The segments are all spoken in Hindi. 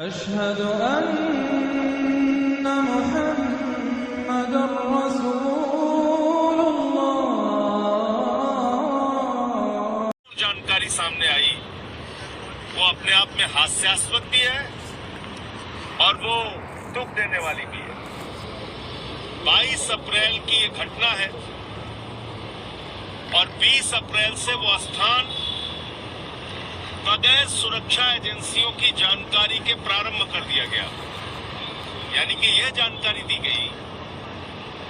अशहदु अन्ना मुहम्मदुर रसूलुल्लाह। जानकारी सामने आई वो अपने आप में हास्यास्पद भी है और वो दुख देने वाली भी है। 22 अप्रैल की ये घटना है और 20 अप्रैल से वो स्थान बगैर सुरक्षा एजेंसियों की जानकारी के प्रारंभ कर दिया गया। यानी कि यह जानकारी दी गई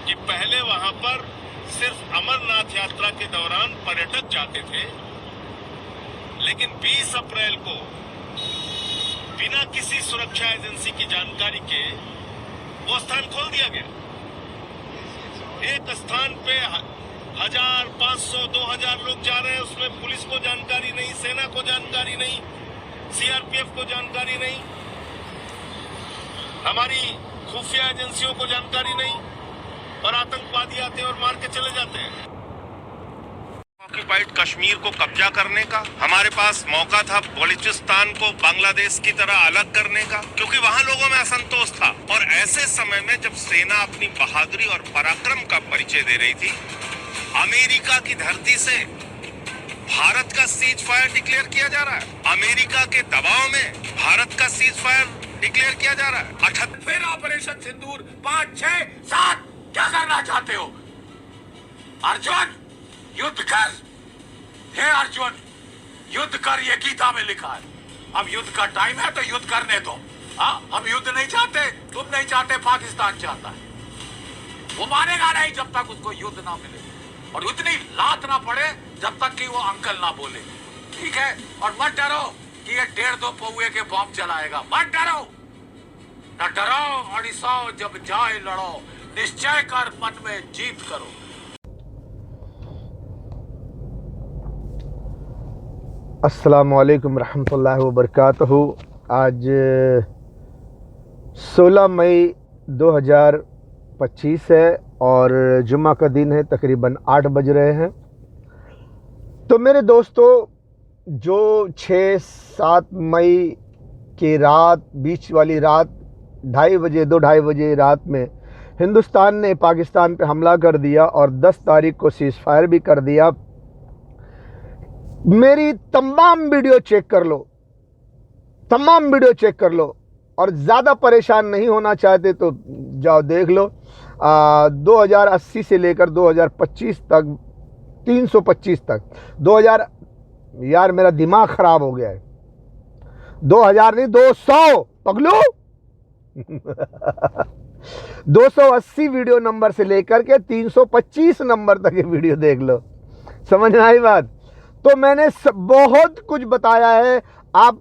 कि पहले वहां पर सिर्फ अमरनाथ यात्रा के दौरान पर्यटक जाते थे, लेकिन 20 अप्रैल को बिना किसी सुरक्षा एजेंसी की जानकारी के वो स्थान खोल दिया गया। एक स्थान पे 1000, 500, 2000 लोग जा रहे हैं, उसमें पुलिस को जानकारी नहीं, सेना को जानकारी नहीं, सीआरपीएफ को जानकारी नहीं, हमारी खुफिया एजेंसियों को जानकारी नहीं, और आतंकवादी आते हैं और मार के चले जाते हैं। ऑक्युपाइड कश्मीर को कब्जा करने का हमारे पास मौका था, बलूचिस्तान को बांग्लादेश की तरह अलग करने का, क्योंकि वहां लोगों में असंतोष था। और ऐसे समय में जब सेना अपनी बहादुरी और पराक्रम का परिचय दे रही थी, अमेरिका की धरती से भारत का सीज फायर डिक्लेयर किया जा रहा है। अमेरिका के दबाव में भारत का सीज फायर डिक्लेयर किया जा रहा है। 78 ऑपरेशन सिंदूर 5, 6, 7 क्या करना चाहते हो? अर्जुन युद्ध कर, हे अर्जुन युद्ध कर, ये गीता में लिखा है। अब युद्ध का टाइम है तो युद्ध करने दो। हम युद्ध नहीं चाहते, तुम नहीं चाहते, पाकिस्तान चाहता है। वो मानेगा नहीं जब तक उसको युद्ध ना मिले और उतनी लात ना पड़े जब तक कि वो अंकल ना बोले, ठीक है? और मत डरो कि ये 1.5-2 पौए के बम चलाएगा, मत डरो, न डरो अड़िसो, जब जाए लड़ो, निश्चय कर मन में जीत करो। अस्सलामु अलैकुम रहमतुल्लाहि व बरकातहू। आज 16 मई 2025 है और जुम्मा का दिन है। तकरीबन 8 बज रहे हैं। तो मेरे दोस्तों, जो 6-7 मई की रात, बीच वाली रात 2:30 बजे रात में हिंदुस्तान ने पाकिस्तान पे हमला कर दिया और 10 तारीख को सीज़ फायर भी कर दिया। मेरी तमाम वीडियो चेक कर लो, तमाम वीडियो चेक कर लो, और ज़्यादा परेशान नहीं होना चाहते तो जाओ देख लो। 2080 से लेकर 2025 तक, 325 तक, 2000, यार मेरा दिमाग ख़राब हो गया है, 2000 नहीं 200 पगलू 280 वीडियो नंबर से लेकर के 325 नंबर तक ये वीडियो देख लो। समझ में आई बात? तो मैंने बहुत कुछ बताया है। आप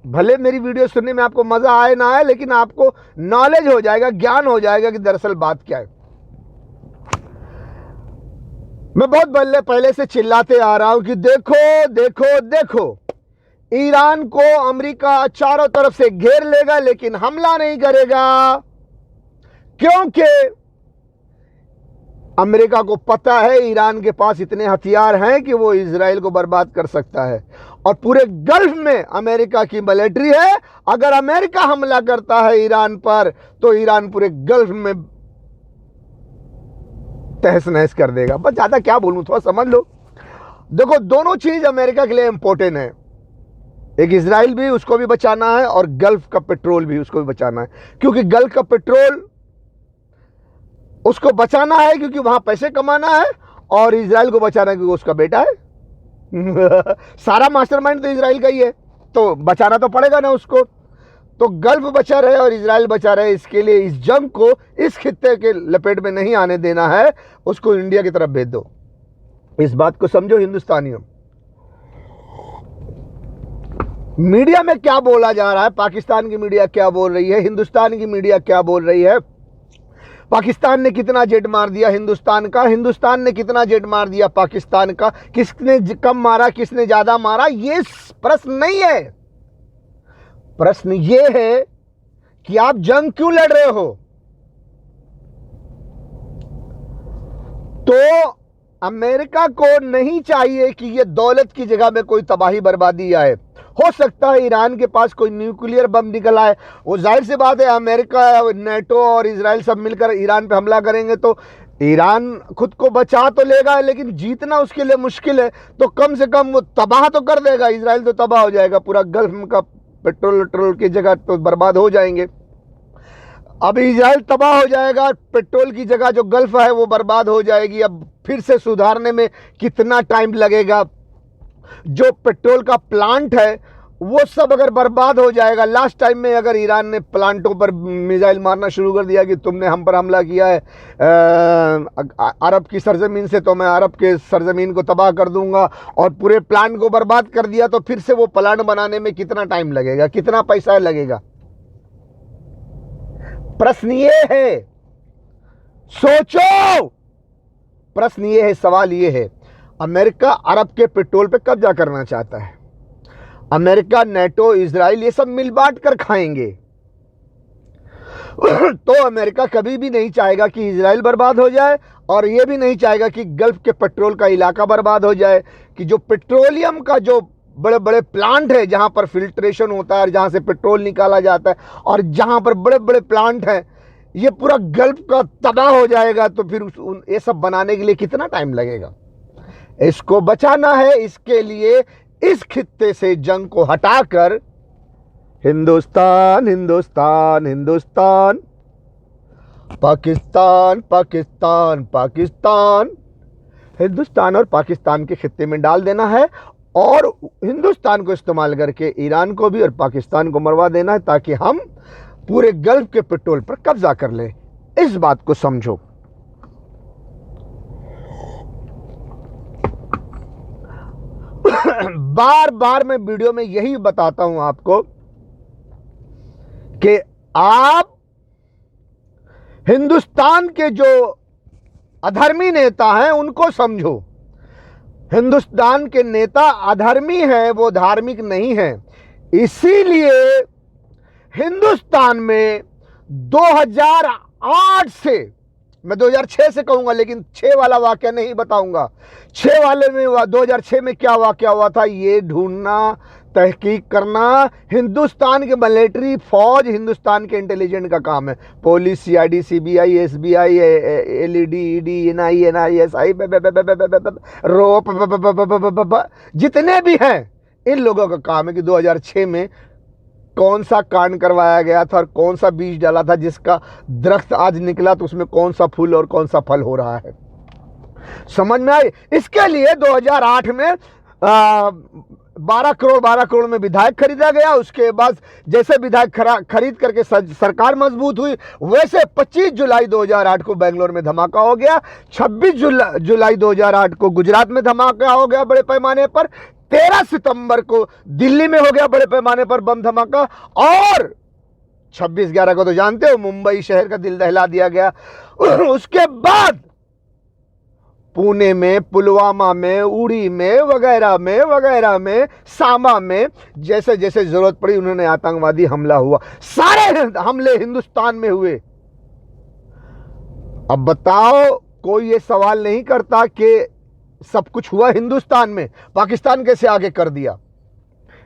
भले मेरी वीडियो सुनने में आपको मज़ा आए ना आए, लेकिन आपको नॉलेज हो जाएगा, ज्ञान हो जाएगा कि दरअसल बात क्या है। मैं बहुत पहले से चिल्लाते आ रहा हूं कि देखो देखो देखो, ईरान को अमेरिका चारों तरफ से घेर लेगा लेकिन हमला नहीं करेगा, क्योंकि अमेरिका को पता है ईरान के पास इतने हथियार हैं कि वो इजराइल को बर्बाद कर सकता है और पूरे गल्फ में अमेरिका की मिलिट्री है। अगर अमेरिका हमला करता है ईरान पर तो ईरान पूरे गल्फ में तहस नहस कर देगा। बस ज़्यादा क्या बोलूं, थोड़ा समझ लो। देखो, दोनों चीज़ अमेरिका के लिए इंपॉर्टेंट है। एक इजराइल भी, उसको भी बचाना है, और गल्फ का पेट्रोल भी, उसको भी बचाना है। क्योंकि गल्फ का पेट्रोल उसको बचाना है क्योंकि वहां पैसे कमाना है, और इजराइल को बचाना है क्योंकि उसका बेटा है। सारा मास्टरमाइंड तो इजराइल का ही है, तो बचाना तो पड़ेगा ना उसको। तो गल्फ बचा रहे और इजराइल बचा रहे, इसके लिए इस जंग को इस खित्ते के लपेट में नहीं आने देना है, उसको इंडिया की तरफ भेज दो। इस बात को समझो हिंदुस्तानियों। मीडिया में क्या बोला जा रहा है, पाकिस्तान की मीडिया क्या बोल रही है, हिंदुस्तान की मीडिया क्या बोल रही है, पाकिस्तान ने कितना जेट मार दिया हिंदुस्तान का, हिंदुस्तान ने कितना जेट मार दिया पाकिस्तान का, किसने कम मारा, किसने ज्यादा मारा, ये प्रश्न नहीं है। प्रश्न ये है कि आप जंग क्यों लड़ रहे हो। तो अमेरिका को नहीं चाहिए कि ये दौलत की जगह में कोई तबाही बर्बादी आए। हो सकता है ईरान के पास कोई न्यूक्लियर बम निकल आए। वो जाहिर सी बात है, अमेरिका, नेटो और इजराइल सब मिलकर ईरान पे हमला करेंगे तो ईरान खुद को बचा तो लेगा, लेकिन जीतना उसके लिए मुश्किल है। तो कम से कम वो तबाह तो कर देगा, इजराइल तो तबाह हो जाएगा, पूरा गल्फ का पेट्रोल की जगह तो बर्बाद हो जाएंगे। अब इजराइल तबाह हो जाएगा, पेट्रोल की जगह जो गल्फ है वो बर्बाद हो जाएगी। अब फिर से सुधारने में कितना टाइम लगेगा? जो पेट्रोल का प्लांट है वो सब अगर बर्बाद हो जाएगा। लास्ट टाइम में अगर ईरान ने प्लांटों पर मिसाइल मारना शुरू कर दिया कि तुमने हम पर हमला किया है अरब की सरजमीन से, तो मैं अरब के सरजमीन को तबाह कर दूंगा, और पूरे प्लांट को बर्बाद कर दिया, तो फिर से वो प्लांट बनाने में कितना टाइम लगेगा, कितना पैसा लगेगा? प्रश्न ये है, सोचो। प्रश्न ये है, सवाल ये है, अमेरिका अरब के पेट्रोल पे कब्जा करना चाहता है। अमेरिका, नेटो, इजराइल ये सब मिल बांट कर खाएंगे। तो अमेरिका कभी भी नहीं चाहेगा कि इजराइल बर्बाद हो जाए, और ये भी नहीं चाहेगा कि गल्फ के पेट्रोल का इलाका बर्बाद हो जाए, कि जो पेट्रोलियम का जो बड़े बड़े प्लांट है जहां पर फिल्ट्रेशन होता है, जहां से पेट्रोल निकाला जाता है, और जहां पर बड़े बड़े प्लांट हैं, ये पूरा गल्फ का तबाह हो जाएगा। तो फिर ये सब बनाने के लिए कितना टाइम लगेगा? इसको बचाना है, इसके लिए इस खित्ते से जंग को हटाकर हिंदुस्तान, हिंदुस्तान, हिंदुस्तान, पाकिस्तान, पाकिस्तान, पाकिस्तान, हिंदुस्तान और पाकिस्तान के खित्ते में डाल देना है, और हिंदुस्तान को इस्तेमाल करके ईरान को भी और पाकिस्तान को मरवा देना है, ताकि हम पूरे गल्फ के पेट्रोल पर कब्जा कर लें। इस बात को समझो। बार बार मैं वीडियो में यही बताता हूं आपको कि आप हिंदुस्तान के जो अधर्मी नेता हैं उनको समझो। हिंदुस्तान के नेता अधर्मी हैं, वो धार्मिक नहीं हैं। इसीलिए हिंदुस्तान में 2008 से, मैं 2006 से कहूंगा, लेकिन 6 वाला वाकया नहीं बताऊंगा। 6 वाले में 2006 में क्या वाकया हुआ था ये ढूंढना, तहकीक करना हिंदुस्तान के मिलिट्री, फौज, हिंदुस्तान के इंटेलिजेंट का काम है। Police, CID, CBI, SBI, LED, ED, एनआई, एनआईएसआई, रोप, जितने भी हैं, इन लोगों का काम है कि 2006 में कौन सा कांड करवाया गया था और कौन सा बीज डाला था, जिसका दरख्त आज निकला तो उसमें कौन सा फूल और कौन सा फल हो रहा है। समझ में आई? इसके लिए 2008 में 12 करोड़ में विधायक खरीदा गया। उसके बाद जैसे विधायक खरीद करके सरकार मजबूत हुई, वैसे 25 जुलाई 2008 को बेंगलोर में धमाका हो गया। 26 जुलाई 2008 को गुजरात में धमाका हो गया बड़े पैमाने पर। 13 सितंबर को दिल्ली में हो गया बड़े पैमाने पर बम धमाका, और 26/11 को तो जानते हो मुंबई शहर का दिल दहला दिया गया। उसके बाद पुणे में, पुलवामा में, उड़ी में, वगैरह में, सांबा में, जैसे जैसे जरूरत पड़ी उन्होंने आतंकवादी हमला हुआ। सारे हमले हिंदुस्तान में हुए। अब बताओ, कोई ये सवाल नहीं करता कि सब कुछ हुआ हिंदुस्तान में, पाकिस्तान कैसे आगे कर दिया?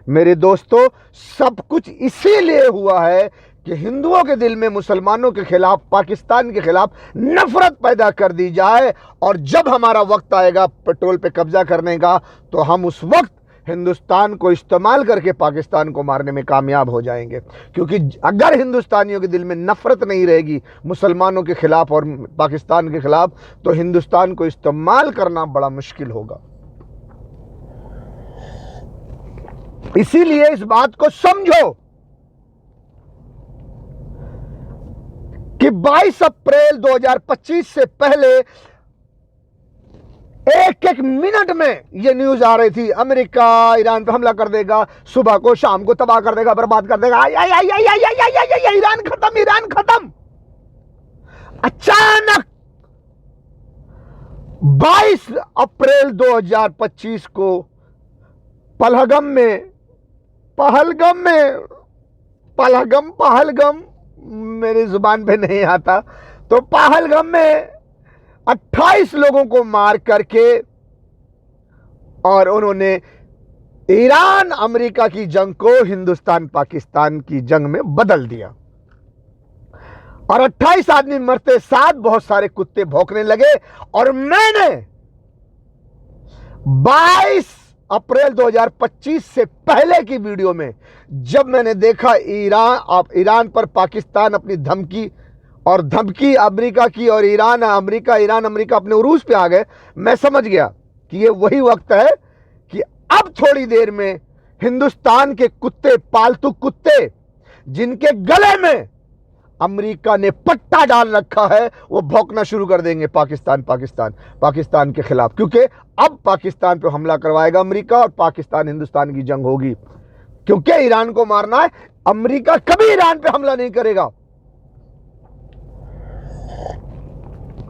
मेरे दोस्तों, सब कुछ इसीलिए हुआ है कि हिंदुओं के दिल में मुसलमानों के खिलाफ, पाकिस्तान के खिलाफ नफरत पैदा कर दी जाए। और जब हमारा वक्त आएगा पेट्रोल पे कब्जा करने का, तो हम उस वक्त हिंदुस्तान को इस्तेमाल करके पाकिस्तान को मारने में कामयाब हो जाएंगे। क्योंकि अगर हिंदुस्तानियों के दिल में नफरत नहीं रहेगी मुसलमानों के खिलाफ और पाकिस्तान के खिलाफ, तो हिंदुस्तान को इस्तेमाल करना बड़ा मुश्किल होगा। इसीलिए इस बात को समझो कि 22 अप्रैल 2025 से पहले एक मिनट में ये न्यूज आ रही थी, अमेरिका ईरान पे हमला कर देगा, सुबह को शाम को तबाह कर देगा, बर्बाद कर देगा, ईरान खत्म, ईरान खत्म। अचानक 22 अप्रैल 2025 को पहलगम मेरी जुबान पे नहीं आता, तो पहलगम में 28 लोगों को मार करके और उन्होंने ईरान अमेरिका की जंग को हिंदुस्तान पाकिस्तान की जंग में बदल दिया और 28 आदमी मरते साथ बहुत सारे कुत्ते भौंकने लगे। और मैंने 22 अप्रैल 2025 से पहले की वीडियो में जब मैंने देखा ईरान पर पाकिस्तान अपनी धमकी अमेरिका की और ईरान अमेरिका अपने उरूज पे आ गए, मैं समझ गया कि ये वही वक्त है कि अब थोड़ी देर में हिंदुस्तान के कुत्ते, पालतू कुत्ते जिनके गले में अमेरिका ने पट्टा डाल रखा है, वो भौंकना शुरू कर देंगे पाकिस्तान के खिलाफ, क्योंकि अब पाकिस्तान पे हमला करवाएगा अमेरिका और पाकिस्तान हिंदुस्तान की जंग होगी। क्योंकि ईरान को मारना है, अमेरिका कभी ईरान पे हमला नहीं करेगा।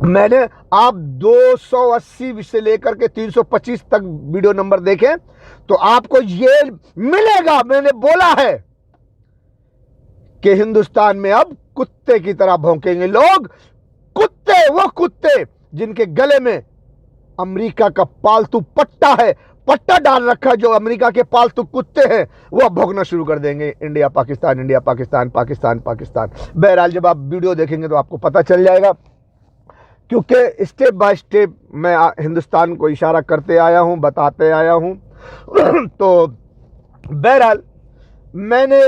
मैंने आप 280 से लेकर के 325 तक वीडियो नंबर देखें तो आपको ये मिलेगा। मैंने बोला है कि हिंदुस्तान में अब कुत्ते की तरह भौंकेंगे लोग, वो कुत्ते जिनके गले में अमेरिका का पालतू पट्टा डाल रखा, जो अमेरिका के पालतू कुत्ते हैं, वो अब भौंकना शुरू कर देंगे। इंडिया पाकिस्तान। बहरहाल जब आप वीडियो देखेंगे तो आपको पता चल जाएगा, क्योंकि स्टेप बाय स्टेप मैं हिंदुस्तान को इशारा करते आया हूं, बताते आया हूं। तो बहरहाल मैंने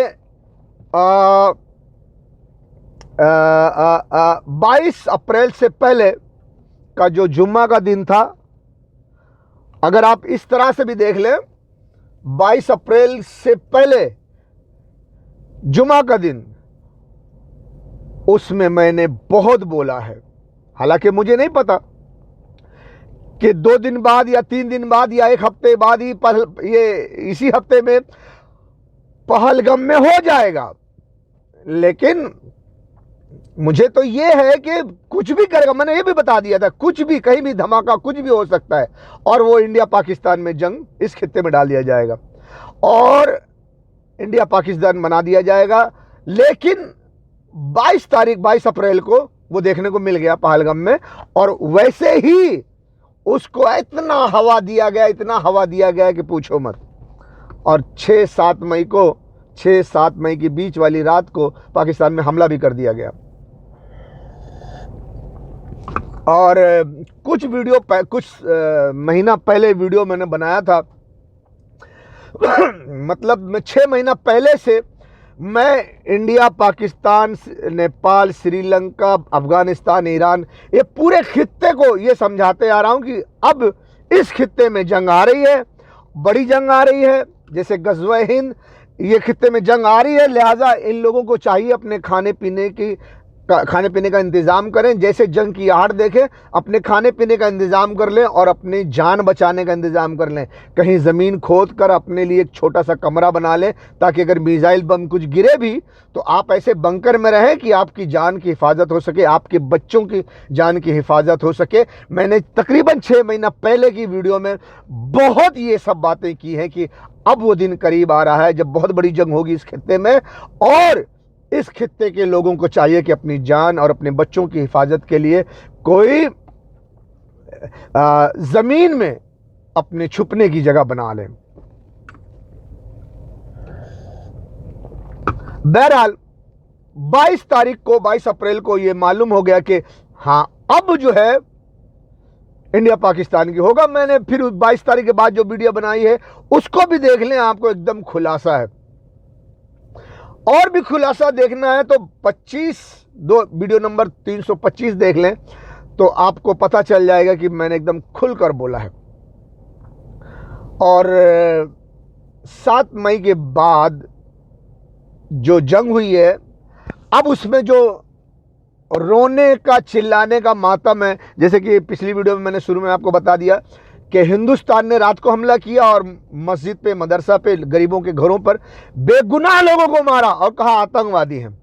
22 अप्रैल से पहले का जो जुम्मा का दिन था, अगर आप इस तरह से भी देख लें, 22 अप्रैल से पहले जुम्मा का दिन, उसमें मैंने बहुत बोला है। हालांकि मुझे नहीं पता कि 2 दिन बाद या 3 दिन बाद या 1 हफ्ते बाद ही ये इसी हफ्ते में पहलगाम में हो जाएगा, लेकिन मुझे तो ये है कि कुछ भी करेगा। मैंने ये भी बता दिया था, कुछ भी, कहीं भी धमाका, कुछ भी हो सकता है और वो इंडिया पाकिस्तान में जंग इस खित्ते में डाल दिया जाएगा और इंडिया पाकिस्तान बना दिया जाएगा। लेकिन 22 अप्रैल को वो देखने को मिल गया पहलगाम में, और वैसे ही उसको इतना हवा दिया गया कि पूछो मत। और 6-7 मई की बीच वाली रात को पाकिस्तान में हमला भी कर दिया गया। और कुछ महीना पहले वीडियो मैंने बनाया था, मतलब 6 महीना पहले से मैं इंडिया, पाकिस्तान, नेपाल, श्रीलंका, अफगानिस्तान, ईरान, ये पूरे खित्ते को ये समझाते आ रहा हूं कि अब इस खित्ते में जंग आ रही है, बड़ी जंग आ रही है। जैसे गज़वा हिंद, ये खित्ते में जंग आ रही है, लिहाजा इन लोगों को चाहिए अपने खाने पीने का इंतज़ाम करें। जैसे जंग की आहट देखें, अपने खाने पीने का इंतज़ाम कर लें और अपनी जान बचाने का इंतज़ाम कर लें। कहीं ज़मीन खोद कर अपने लिए एक छोटा सा कमरा बना लें, ताकि अगर मिसाइल बम कुछ गिरे भी तो आप ऐसे बंकर में रहें कि आपकी जान की हिफाजत हो सके, आपके बच्चों की जान की हिफाजत हो सके। मैंने तकरीबन 6 महीना पहले की वीडियो में बहुत ये सब बातें की हैं कि अब वो दिन करीब आ रहा है जब बहुत बड़ी जंग होगी इस खित्ते में, और इस खित्ते के लोगों को चाहिए कि अपनी जान और अपने बच्चों की हिफाजत के लिए कोई जमीन में अपने छुपने की जगह बना लें। बहरहाल 22 अप्रैल को ये मालूम हो गया कि हाँ, अब जो है इंडिया पाकिस्तान की होगा। मैंने फिर 22 तारीख के बाद जो वीडियो बनाई है उसको भी देख लें, आपको एकदम खुलासा है। और भी खुलासा देखना है तो वीडियो नंबर 325 देख लें, तो आपको पता चल जाएगा कि मैंने एकदम खुलकर बोला है। और 7 मई के बाद जो जंग हुई है, अब उसमें जो रोने का, चिल्लाने का मातम है, जैसे कि पिछली वीडियो में मैंने शुरू में आपको बता दिया कि हिंदुस्तान ने रात को हमला किया और मस्जिद पे, मदरसा पे, गरीबों के घरों पर बेगुनाह लोगों को मारा और कहा आतंकवादी हैं।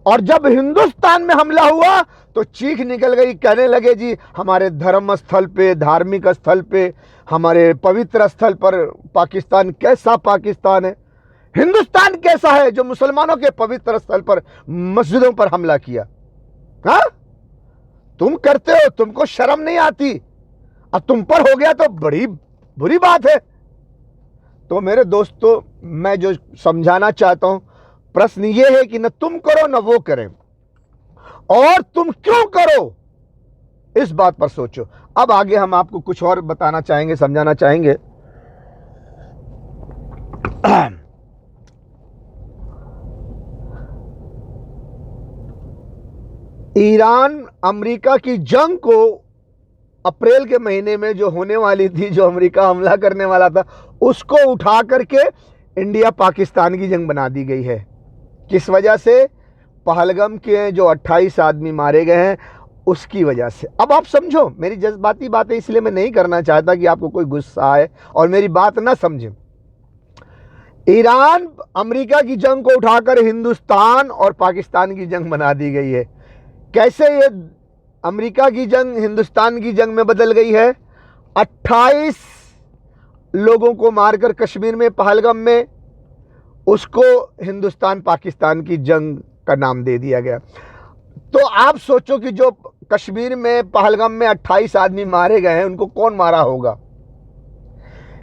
और जब हिंदुस्तान में हमला हुआ तो चीख निकल गई, कहने लगे जी हमारे धर्म स्थल पे, धार्मिक स्थल पे, हमारे पवित्र स्थल पर पाकिस्तान कैसा पाकिस्तान है, हिंदुस्तान कैसा है जो मुसलमानों के पवित्र स्थल पर, मस्जिदों पर हमला किया। हाँ, तुम करते हो, तुमको शर्म नहीं आती? अब तुम पर हो गया तो बड़ी बुरी बात है। तो मेरे दोस्तों, मैं जो समझाना चाहता हूं, प्रश्न ये है कि न तुम करो न वो करें, और तुम क्यों करो इस बात पर सोचो। अब आगे हम आपको कुछ और बताना चाहेंगे, समझाना चाहेंगे। ईरान अमेरिका की जंग को अप्रैल के महीने में जो होने वाली थी, जो अमेरिका हमला करने वाला था, उसको उठा करके इंडिया पाकिस्तान की जंग बना दी गई है। किस वजह से? पहलगाम के जो 28 आदमी मारे गए हैं उसकी वजह से। अब आप समझो, मेरी जज्बाती बातें इसलिए मैं नहीं करना चाहता कि आपको कोई गुस्सा आए और मेरी बात ना समझे। ईरान अमेरिका की जंग को उठाकर हिंदुस्तान और पाकिस्तान की जंग बना दी गई है। कैसे ये अमेरिका की जंग हिंदुस्तान की जंग में बदल गई है? 28 लोगों को मारकर कश्मीर में, पहलगाम में, उसको हिंदुस्तान पाकिस्तान की जंग का नाम दे दिया गया। तो आप सोचो कि जो कश्मीर में, पहलगाम में 28 आदमी मारे गए हैं, उनको कौन मारा होगा?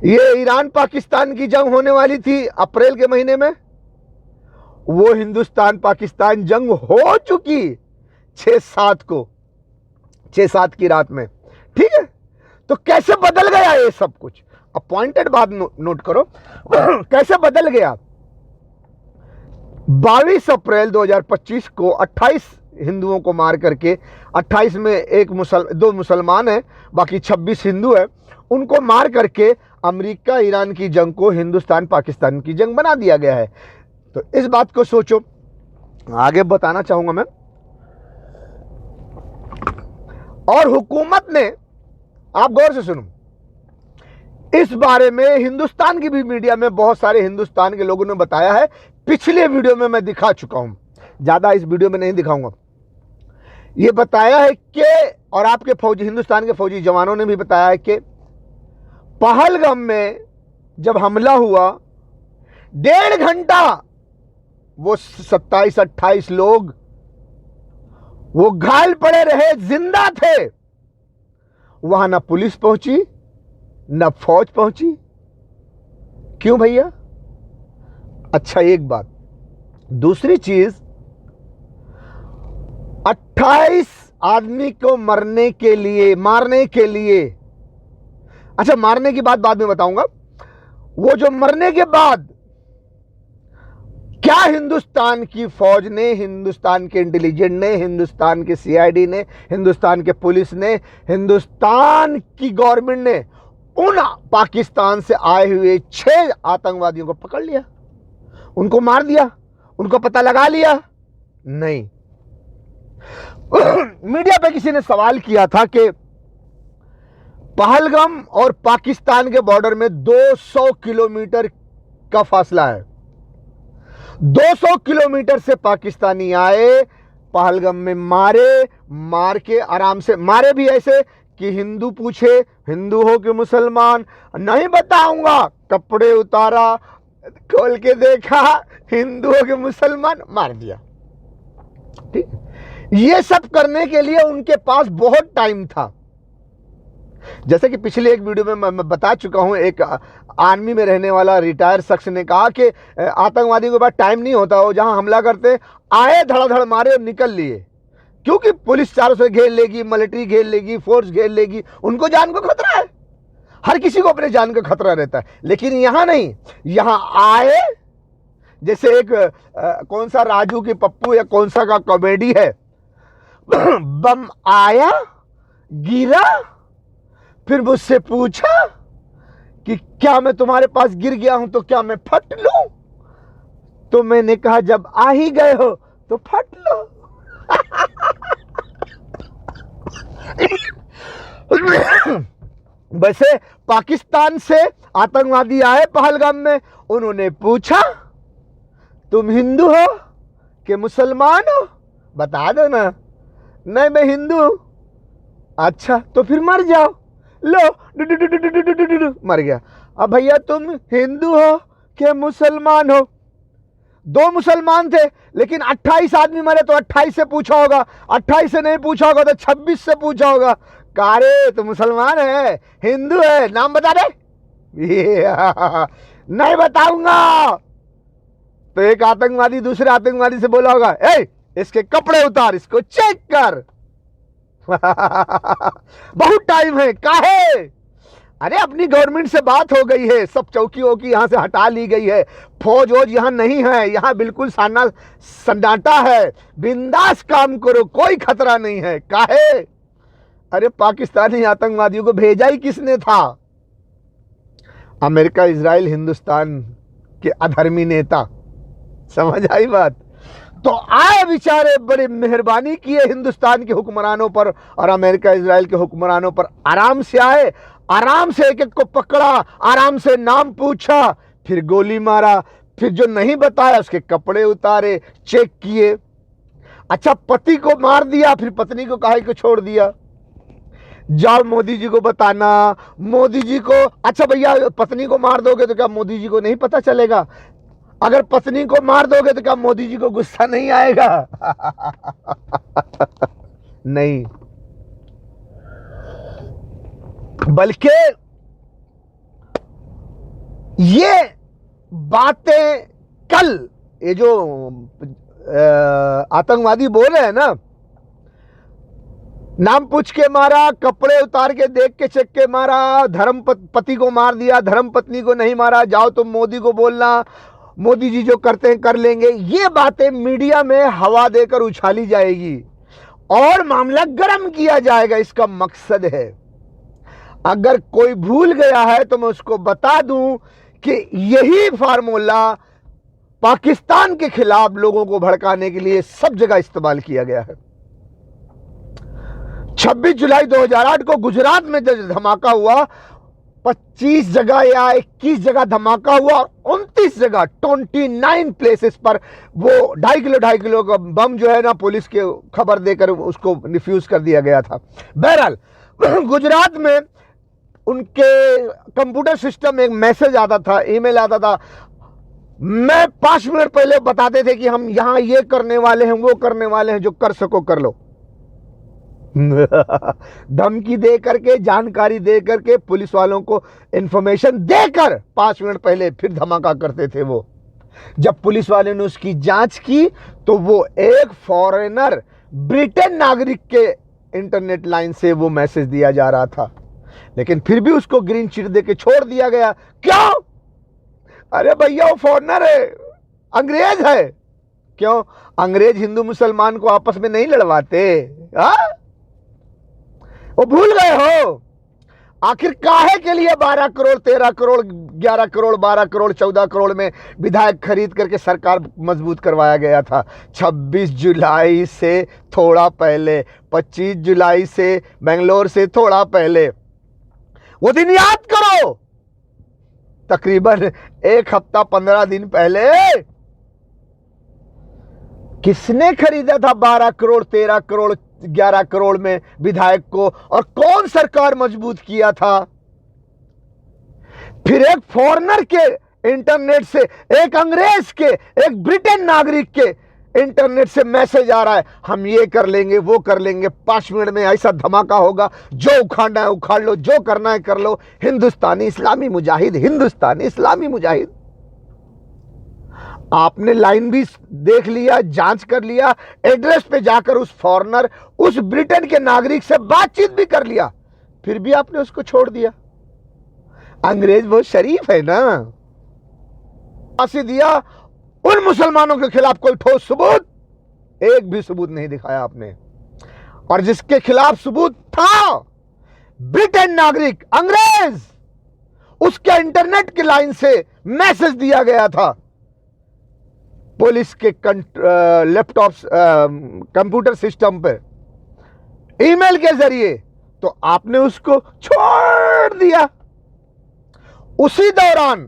ये ईरान पाकिस्तान की जंग होने वाली थी अप्रैल के महीने में, वो हिंदुस्तान पाकिस्तान जंग हो चुकी 6-7 की रात में। ठीक है, तो कैसे बदल गया ये सब कुछ? अब पॉइंटेड बात नोट करो। कैसे बदल गया? 22 अप्रैल 2025 को 28 हिंदुओं को मार करके, 28 में दो मुसलमान हैं, बाकी 26 हिंदू हैं, उनको मार करके अमेरिका ईरान की जंग को हिंदुस्तान पाकिस्तान की जंग बना दिया गया है। तो इस बात को सोचो। आगे बताना चाहूंगा मैं। और हुकूमत ने, आप गौर से सुनो, इस बारे में हिंदुस्तान की भी मीडिया में बहुत सारे हिंदुस्तान के लोगों ने बताया है। पिछले वीडियो में मैं दिखा चुका हूं, ज्यादा इस वीडियो में नहीं दिखाऊंगा। यह बताया है कि, और आपके फौजी, हिंदुस्तान के फौजी जवानों ने भी बताया है कि पहलगाम में जब हमला हुआ, 1.5 घंटा वो 27-28 लोग वो घायल पड़े रहे, जिंदा थे। वहां ना पुलिस पहुंची, ना फौज पहुंची। क्यों भैया? अच्छा, एक बात। दूसरी चीज, 28 आदमी को मारने के लिए, अच्छा, मारने की बात बाद में बताऊंगा। वो जो मरने के बाद क्या हिंदुस्तान की फौज ने, हिंदुस्तान के इंटेलिजेंस ने, हिंदुस्तान के सीआईडी ने, हिंदुस्तान के पुलिस ने, हिंदुस्तान की गवर्नमेंट ने उन पाकिस्तान से आए हुए 6 आतंकवादियों को पकड़ लिया, उनको मार दिया, उनको पता लगा लिया? नहीं। मीडिया पे किसी ने सवाल किया था कि पहलगाम और पाकिस्तान के बॉर्डर में 200 किलोमीटर का फासला है। 200 किलोमीटर से पाकिस्तानी आए, पहलगाम में मार के आराम से मारे, भी ऐसे कि हिंदू पूछे, हिंदू हो कि मुसलमान, नहीं बताऊंगा, कपड़े उतारा, खोल के देखा, हिंदू हो कि मुसलमान, मार दिया। ठीक, ये सब करने के लिए उनके पास बहुत टाइम था। जैसे कि पिछले एक वीडियो में मैं बता चुका हूं, एक आर्मी में रहने वाला रिटायर शख्स ने कहा कि आतंकवादी के पास टाइम नहीं होता, वो जहां हमला करते आए, धड़ाधड़ मारे और निकल लिए, क्योंकि पुलिस चारों से घेर लेगी, मिलिट्री घेर लेगी, फोर्स घेर लेगी, उनको जान को खतरा है। हर किसी को अपने जान का खतरा रहता है। लेकिन यहां नहीं, यहां आए, जैसे एक कौन सा राजू की पप्पू या कौन सा का कॉमेडी है, बम आया, गिरा, फिर मुझसे पूछा कि क्या मैं तुम्हारे पास गिर गया हूं तो क्या मैं फट लूं? तो मैंने कहा जब आ ही गए हो तो फट लो। वैसे पाकिस्तान से आतंकवादी आए पहलगाम में, उन्होंने पूछा तुम हिंदू हो कि मुसलमान हो, बता दो ना। नहीं, मैं हिंदू हूं। अच्छा, तो फिर मर जाओ। लो, मर गया। अब भैया तुम हिंदू हो कि मुसलमान हो? 2 मुसलमान थे, लेकिन 28 आदमी मरे, तो 28 से पूछा होगा, 28 से नहीं पूछा होगा तो 26 से पूछा होगा। कारे तो मुसलमान है, हिंदू है, नाम बता दे। नहीं बताऊंगा। तो एक आतंकवादी दूसरे आतंकवादी से बोला होगा, ए इसके कपड़े उतार, इसको चेक कर। बहुत टाइम है, काहे? अरे अपनी गवर्नमेंट से बात हो गई है, सब चौकी वौकी यहां से हटा ली गई है, फौज वोज यहां नहीं है, यहां बिल्कुल सन्नाटा है, बिंदास काम करो, कोई खतरा नहीं है। काहे? अरे पाकिस्तानी आतंकवादियों को भेजा ही किसने था? अमेरिका, इजराइल, हिंदुस्तान के अधर्मी नेता। समझ आई बात? तो आए बेचारे, बड़ी मेहरबानी किए हिंदुस्तान के हुक्मरानों पर और अमेरिका इजराइल के हुक्मरानों पर। आराम से आए, आराम से एक एक को पकड़ा, आराम से नाम पूछा, फिर गोली मारा, फिर जो नहीं बताया उसके कपड़े उतारे, चेक किए। अच्छा, पति को मार दिया, फिर पत्नी को काहे को छोड़ दिया? जाओ मोदी जी को बताना, मोदी जी को। अच्छा भैया, पत्नी को मार दोगे तो क्या मोदी जी को नहीं पता चलेगा? अगर पत्नी को मार दोगे तो क्या मोदी जी को गुस्सा नहीं आएगा? नहीं, बल्कि ये बातें कल ये जो आतंकवादी बोल रहे हैं ना, नाम पूछ के मारा, कपड़े उतार के देख के चेक के मारा, धर्म पति को मार दिया, धर्म पत्नी को नहीं मारा, जाओ तुम मोदी को बोलना, मोदी जी जो करते हैं कर लेंगे। ये बातें मीडिया में हवा देकर उछाली जाएगी और मामला गर्म किया जाएगा। इसका मकसद है, अगर कोई भूल गया है तो मैं उसको बता दूं कि यही फार्मूला पाकिस्तान के खिलाफ लोगों को भड़काने के लिए सब जगह इस्तेमाल किया गया है। 26 जुलाई 2008 को गुजरात में जब धमाका हुआ, 25 जगह या 21 जगह धमाका हुआ और 29 जगह 29 प्लेसेस पर वो 2.5 किलो का बम जो है ना, पुलिस के खबर देकर उसको डिफ्यूज कर दिया गया था। बहरहाल गुजरात में उनके कंप्यूटर सिस्टम में एक मैसेज आता था, ईमेल आता था, मैं 5 मिनट पहले बताते थे कि हम यहां ये करने वाले हैं, वो करने वाले हैं, जो कर सको कर लो। धमकी दे करके, जानकारी दे करके, पुलिस वालों को इंफॉर्मेशन देकर 5 मिनट पहले फिर धमाका करते थे वो। जब पुलिस वाले ने उसकी जांच की तो वो एक फॉरेनर, ब्रिटेन नागरिक के इंटरनेट लाइन से वो मैसेज दिया जा रहा था, लेकिन फिर भी उसको ग्रीन चिट दे के छोड़ दिया गया। क्यों? अरे भैया वो फॉरेनर है, अंग्रेज है। क्यों? अंग्रेज हिंदू मुसलमान को आपस में नहीं लड़वाते? वो भूल गए हो? आखिर काहे के लिए 12 करोड़, 13 करोड़, 11 करोड़, 12 करोड़, 14 करोड़ में विधायक खरीद करके सरकार मजबूत करवाया गया था? 26 जुलाई से थोड़ा पहले, 25 जुलाई से बेंगलोर से थोड़ा पहले, वो दिन याद करो, तकरीबन 1 हफ्ता 15 दिन पहले किसने खरीदा था 12 करोड़, 13 करोड़, 11 करोड़ में विधायक को, और कौन सरकार मजबूत किया था? फिर एक फॉरेनर के इंटरनेट से, एक अंग्रेज के, एक ब्रिटेन नागरिक के इंटरनेट से मैसेज आ रहा है, हम ये कर लेंगे, वो कर लेंगे, 5 मिनट में ऐसा धमाका होगा, जो उखाड़ना है उखाड़ लो, जो करना है कर लो। हिंदुस्तानी इस्लामी मुजाहिद, हिंदुस्तानी इस्लामी मुजाहिद। आपने लाइन भी देख लिया, जांच कर लिया, एड्रेस पे जाकर उस फॉरेनर, उस ब्रिटेन के नागरिक से बातचीत भी कर लिया, फिर भी आपने उसको छोड़ दिया। अंग्रेज बहुत शरीफ है ना। फांसी दिया, उन मुसलमानों के खिलाफ कोई ठोस सबूत, एक भी सबूत नहीं दिखाया आपने। और जिसके खिलाफ सबूत था, ब्रिटेन नागरिक, अंग्रेज, उसके इंटरनेट की लाइन से मैसेज दिया गया था पुलिस के लैपटॉप, कंप्यूटर सिस्टम पर, ईमेल के जरिए, तो आपने उसको छोड़ दिया। उसी दौरान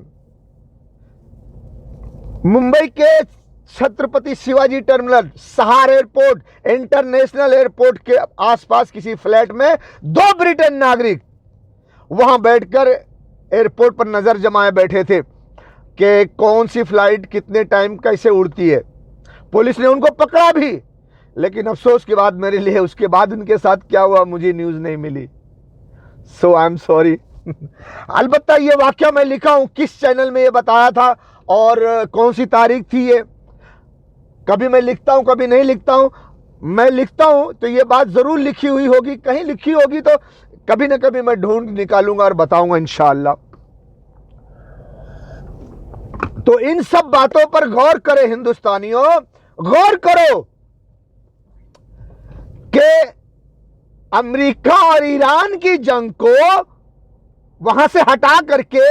मुंबई के छत्रपति शिवाजी टर्मिनल, सहार एयरपोर्ट, इंटरनेशनल एयरपोर्ट के आसपास किसी फ्लैट में 2 ब्रिटेन नागरिक वहां बैठकर एयरपोर्ट पर नजर जमाए बैठे थे कि कौन सी फ्लाइट कितने टाइम कैसे उड़ती है। पुलिस ने उनको पकड़ा भी, लेकिन अफसोस की बात मेरे लिए, उसके बाद उनके साथ क्या हुआ मुझे न्यूज़ नहीं मिली। सो आई एम सॉरी। अलबत्ता ये वाक्य मैं लिखा हूं, किस चैनल में ये बताया था और कौन सी तारीख थी ये, कभी मैं लिखता हूं कभी नहीं लिखता हूं। मैं लिखता हूं तो ये बात जरूर लिखी हुई होगी, कहीं लिखी होगी तो कभी ना कभी मैं ढूंढ निकालूंगा और बताऊंगा इंशाअल्लाह। तो इन सब बातों पर गौर करें हिंदुस्तानियों, गौर करो कि अमेरिका और ईरान की जंग को वहां से हटा करके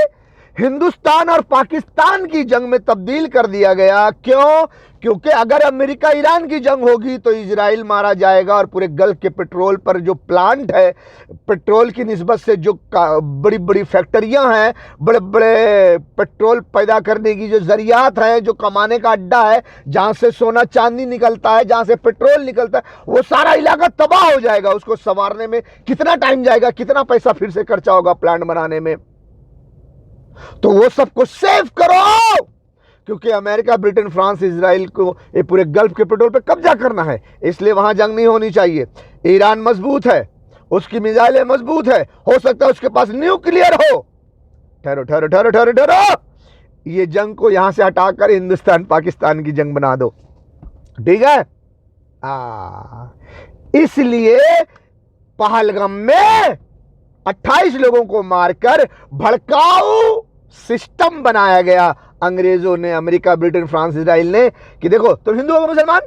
हिंदुस्तान और पाकिस्तान की जंग में तब्दील कर दिया गया। क्यों? क्योंकि अगर अमेरिका ईरान की जंग होगी तो इजराइल मारा जाएगा और पूरे गल्फ के पेट्रोल पर जो प्लांट है, पेट्रोल की निस्बत से जो बड़ी बड़ी फैक्ट्रियां हैं, बड़े बड़े पेट्रोल पैदा करने की जो जरियात हैं, जो कमाने का अड्डा है, जहां से सोना चांदी निकलता है, जहां से पेट्रोल निकलता है, वो सारा इलाका तबाह हो जाएगा। उसको संवारने में कितना टाइम जाएगा, कितना पैसा फिर से खर्चा होगा प्लांट बनाने में। तो वो सबको सेव करो, क्योंकि अमेरिका, ब्रिटेन, फ्रांस, इजराइल को ये पूरे गल्फ के पेट्रोल पे कब्जा करना है, इसलिए वहां जंग नहीं होनी चाहिए। ईरान मजबूत है, उसकी मिसाइलें मजबूत है, हो सकता है उसके पास न्यूक्लियर हो। ठहरो ठहरो ठहरो ठहरो ठहरो, ये जंग को यहां से हटाकर हिंदुस्तान पाकिस्तान की जंग बना दो, ठीक है। इसलिए पहलगाम में 28 लोगों को मारकर भड़काऊ सिस्टम बनाया गया अंग्रेजों ने, अमेरिका, ब्रिटेन, फ्रांस, इजराइल ने, कि देखो तुम हिंदू हो मुसलमान।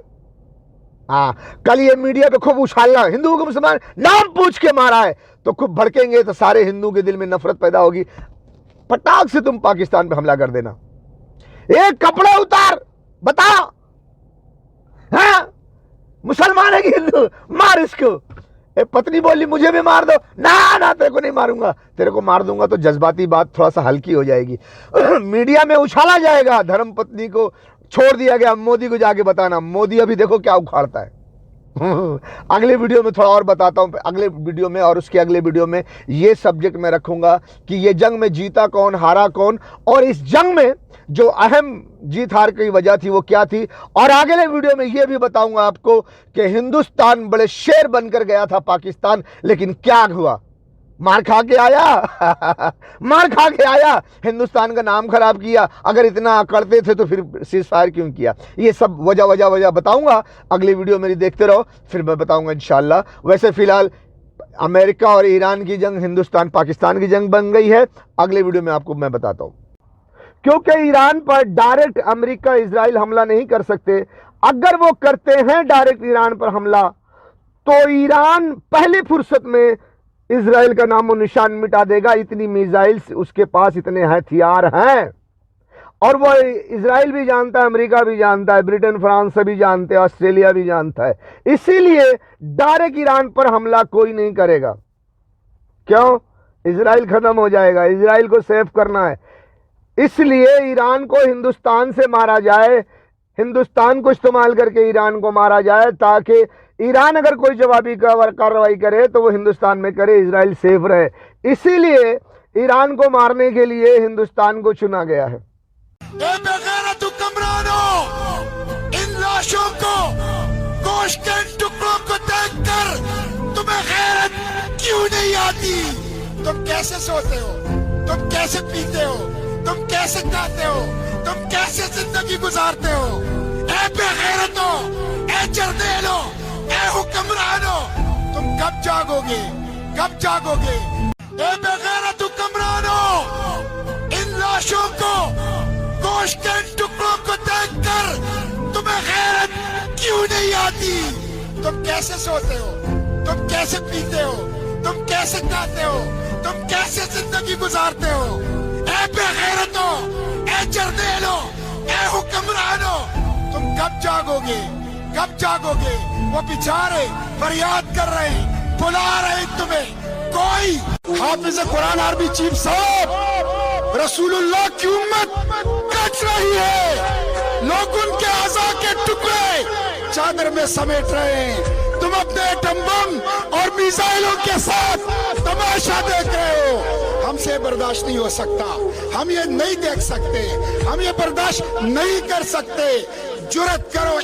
कल ये मीडिया पे खूब उछालना, हिंदू को मुसलमान नाम पूछ के मारा है, तो खूब भड़केंगे तो सारे हिंदू के दिल में नफरत पैदा होगी। पटाख से तुम पाकिस्तान पे हमला कर देना, एक कपड़ा उतार, बता मुसलमान है कि हिंदू, मार इसको। पत्नी बोली मुझे भी मार दो, ना ना तेरे को नहीं मारूंगा, तेरे को मार दूंगा तो जज्बाती बात थोड़ा सा हल्की हो जाएगी। मीडिया में उछाला जाएगा, धर्म पत्नी को छोड़ दिया गया, मोदी को जाके बताना। मोदी अभी देखो क्या उखाड़ता है। अगले वीडियो में थोड़ा और बताता हूं, अगले वीडियो में और उसके अगले वीडियो में ये सब्जेक्ट मैं रखूंगा कि ये जंग में जीता कौन, हारा कौन, और इस जंग में जो अहम जीत हार की वजह थी वो क्या थी। और अगले वीडियो में ये भी बताऊंगा आपको कि हिंदुस्तान बड़े शेर बनकर गया था पाकिस्तान, लेकिन क्या हुआ, मार खा के आया। मार खा के आया, हिंदुस्तान का नाम खराब किया। अगर इतना करते थे तो फिर सीज फायर क्यों किया। ये सब वजह बताऊंगा अगली वीडियो मेरी, देखते रहो, फिर मैं बताऊंगा इंशाल्लाह। वैसे फिलहाल अमेरिका और ईरान की जंग हिंदुस्तान पाकिस्तान की जंग बन गई है, अगले वीडियो में आपको मैं बताता हूं। क्योंकि ईरान पर डायरेक्ट अमेरिका, इजराइल हमला नहीं कर सकते। अगर वो करते हैं डायरेक्ट ईरान पर हमला, तो ईरान पहली फुर्सत में इजराइल का नामो निशान मिटा देगा। इतनी मिसाइल्स उसके पास, इतने हथियार हैं, और वो इजराइल भी जानता है, अमेरिका भी जानता है, ब्रिटेन, फ्रांस सभी जानते हैं, ऑस्ट्रेलिया भी जानता है। इसीलिए डायरेक्ट ईरान पर हमला कोई नहीं करेगा। क्यों? इजराइल खत्म हो जाएगा, इजराइल को सेव करना है। इसलिए ईरान को हिंदुस्तान से मारा जाए, हिंदुस्तान को इस्तेमाल करके ईरान को मारा जाए, ताकि ईरान अगर कोई जवाबी कार्रवाई करे तो वो हिंदुस्तान में करे, इजराइल सेफ रहे। इसीलिए ईरान को मारने के लिए हिंदुस्तान को चुना गया है। इन लाशों को, गोश्त के टुकड़ों को देखकर तुम्हें गैरत क्यों नहीं आती? तुम कैसे सोते हो? तुम कैसे पीते हो? तुम कैसे खाते हो? तुम कैसे जिंदगी गुजारते हो? ए बेगैरतो, ए जर्देलो, ए हुक्मरानो, तुम कब जागोगे? कब जागोगे? ए बेगैरत हुक्मरानो, इन लाशों को, गोश्त के टुकड़ों को देखकर तुम्हें गैरत क्यों नहीं आती? तुम कैसे सोते हो? तुम कैसे पीते हो? तुम कैसे खाते हो? तुम कैसे जिंदगी गुजारते हो? ए बेगैरतो, ए जर्देलो, ए हुक्मरानो, तुम कब जागोगे? कब जागोगे? वो बेचारे फरियाद कर रहे हैं, बुला रहे हैं तुम्हें। कोई हाफिज कुरान आर्मी चीफ साहब रसूलुल्लाह की उम्मत कट रही है, लोग उनके आज़ा के टुकड़े चादर में समेट रहे हैं। तुम अपने एटम बम और मिसाइलों के साथ तमाशा देख रहे हो। हमसे बर्दाश्त नहीं हो सकता, हम ये नहीं देख सकते, हम ये बर्दाश्त नहीं कर सकते। जुर्रत करो।